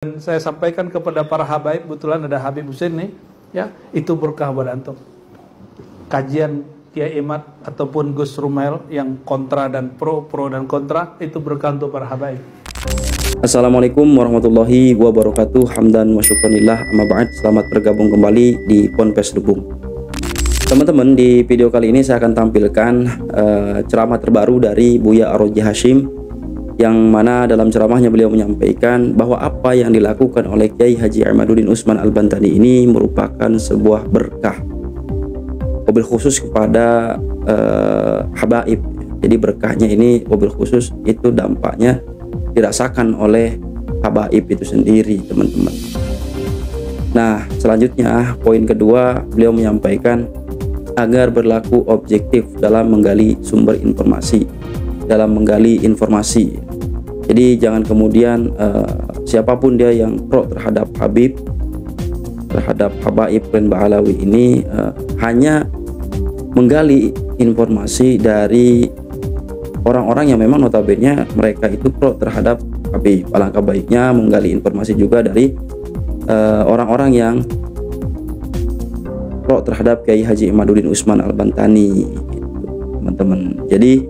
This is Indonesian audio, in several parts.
Dan saya sampaikan kepada para habaib, kebetulan ada Habib Hussein nih, ya, itu berkah buat antum. Kajian Kiai Imad ataupun Gus Rumail yang kontra dan pro dan kontra, itu berkah untuk para habaib. Assalamualaikum warahmatullahi wabarakatuh. Hamdan wa syukranillah, amma ba'd. Selamat bergabung kembali di Ponpes Dubung. Teman-teman, di video kali ini saya akan tampilkan ceramah terbaru dari Buya Ar-Raji Hashim, yang mana dalam ceramahnya beliau menyampaikan bahwa apa yang dilakukan oleh Kiai Haji Imaduddin Usman Al-Bantani ini merupakan sebuah berkah, wabil khusus kepada habaib. Jadi berkahnya ini wabil khusus, itu dampaknya dirasakan oleh habaib itu sendiri, teman-teman. Nah, selanjutnya poin kedua, beliau menyampaikan agar berlaku objektif dalam menggali sumber informasi, dalam menggali informasi. Jadi jangan kemudian siapapun dia yang pro terhadap Habib, terhadap habaib Klen Ba'alawi ini hanya menggali informasi dari orang-orang yang memang notabene mereka itu pro terhadap Habib. Alangkah baiknya menggali informasi juga dari orang-orang yang pro terhadap Kiai Haji Imaduddin Usman Al-Bantani, teman-teman. Jadi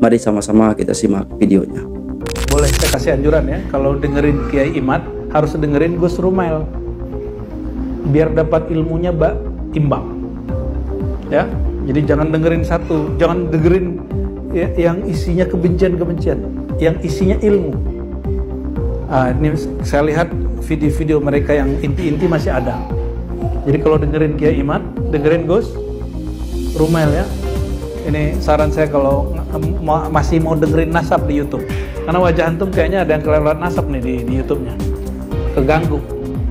mari sama-sama kita simak videonya. Boleh saya kasih anjuran ya, kalau dengerin Kiai Imad harus dengerin Gus Rumail, biar dapat ilmunya imbang. Ya, jadi jangan dengerin satu, jangan dengerin ya, yang isinya kebencian-kebencian, yang isinya ilmu. Ini saya lihat video-video mereka yang inti-inti masih ada. Jadi kalau dengerin Kiai Imad, dengerin Gus Rumail ya. Ini saran saya kalau masih mau dengerin nasab di YouTube, karena wajah antum kayaknya ada yang kelewat nasab nih di YouTube-nya, keganggu,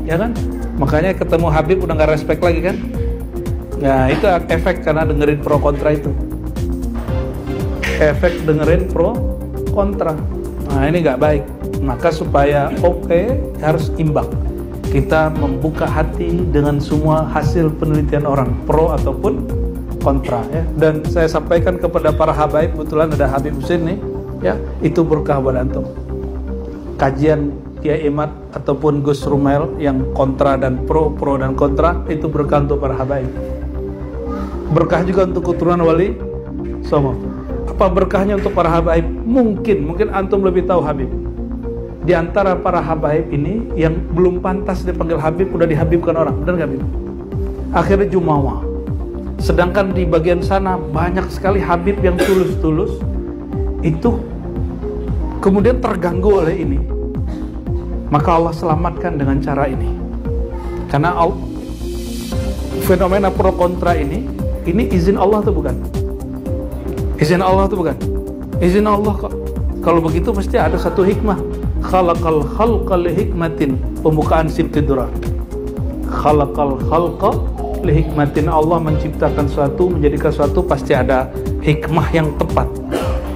ya kan? Makanya ketemu Habib udah nggak respect lagi kan? Ya itu efek karena dengerin pro kontra itu, efek dengerin pro kontra. Nah ini nggak baik. Maka supaya harus imbang. Kita membuka hati dengan semua hasil penelitian orang, pro ataupun kontra ya. Dan saya sampaikan kepada para habaib, kebetulan ada Habib Hussein nih, ya, itu berkah buat antum. Kajian Kiai Imad ataupun Gus Rumail yang kontra dan pro dan kontra, itu berkah untuk para habaib. Berkah juga untuk keturunan Wali Songo. Apa berkahnya untuk para habaib? Mungkin antum lebih tahu Habib. Di antara para habaib ini yang belum pantas dipanggil Habib udah dihabibkan orang, benar nggak Habib? Akhirnya jumawa. Sedangkan di bagian sana banyak sekali Habib yang tulus-tulus itu kemudian terganggu oleh ini. Maka Allah selamatkan dengan cara ini. Karena fenomena pro kontra ini izin Allah tuh bukan? Izin Allah tuh bukan? Izin Allah kok. Kalau begitu mesti ada satu hikmah. Khalaqal khalqa li hikmatin, pembukaan Sibtidurar. Khalaqal khalqa li hikmatin, Allah menciptakan suatu, menjadikan suatu pasti ada hikmah yang tepat.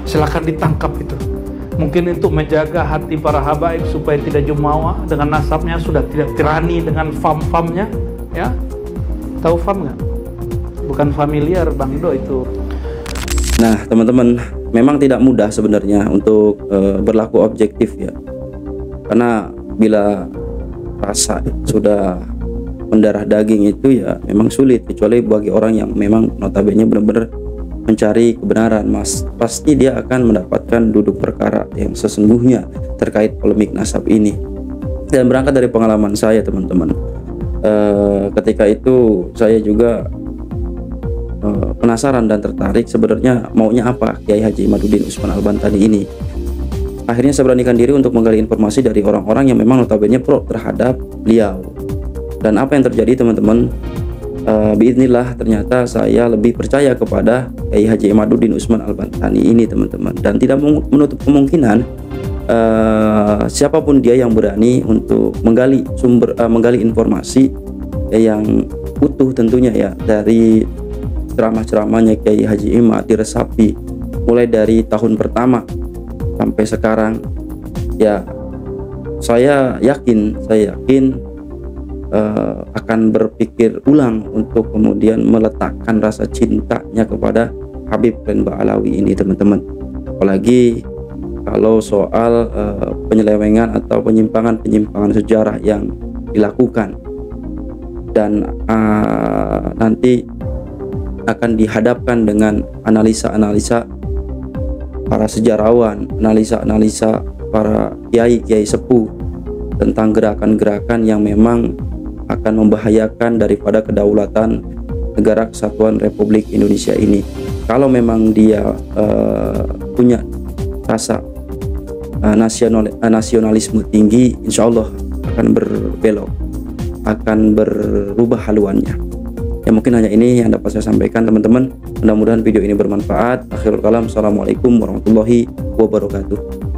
Silakan ditangkap itu. Mungkin untuk menjaga hati para habaib supaya tidak jumawa dengan nasabnya, sudah tidak tirani dengan fam-famnya, ya. Tahu fam nggak? Bukan familiar Bang Do itu. Nah, teman-teman, memang tidak mudah sebenarnya untuk berlaku objektif ya. Karena bila rasa sudah mendarah daging itu ya memang sulit, kecuali bagi orang yang memang notabene benar-benar mencari kebenaran, pasti dia akan mendapatkan duduk perkara yang sesungguhnya terkait polemik nasab ini. Dan berangkat dari pengalaman saya, teman-teman, ketika itu saya juga penasaran dan tertarik sebenarnya maunya apa Kiai Haji Imaduddin Usman Al-Bantani ini. Akhirnya saya beranikan diri untuk menggali informasi dari orang-orang yang memang notabene pro terhadap beliau. Dan apa yang terjadi, teman-teman, biidznillah ternyata saya lebih percaya kepada Kiai Haji Imaduddin Usman Al-Bantani ini, teman-teman. Dan tidak menutup kemungkinan siapapun dia yang berani untuk menggali informasi yang utuh tentunya ya, dari ceramah-ceramahnya Kiai Haji Imad diresapi mulai dari tahun pertama sampai sekarang ya, saya yakin akan berpikir ulang untuk kemudian meletakkan rasa cintanya kepada Habib Klen Ba'alawi ini, teman-teman. Apalagi kalau soal penyelewengan atau penyimpangan sejarah yang dilakukan, dan nanti akan dihadapkan dengan analisa-analisa para sejarawan, analisa-analisa para kiai sepuh tentang gerakan-gerakan yang memang akan membahayakan daripada kedaulatan negara kesatuan Republik Indonesia ini. Kalau memang dia punya rasa nasionalisme tinggi, insya Allah akan berbelok, akan berubah haluannya. Ya, mungkin hanya ini yang dapat saya sampaikan teman-teman. Mudah-mudahan video ini bermanfaat. Akhirul kalam, assalamualaikum warahmatullahi wabarakatuh.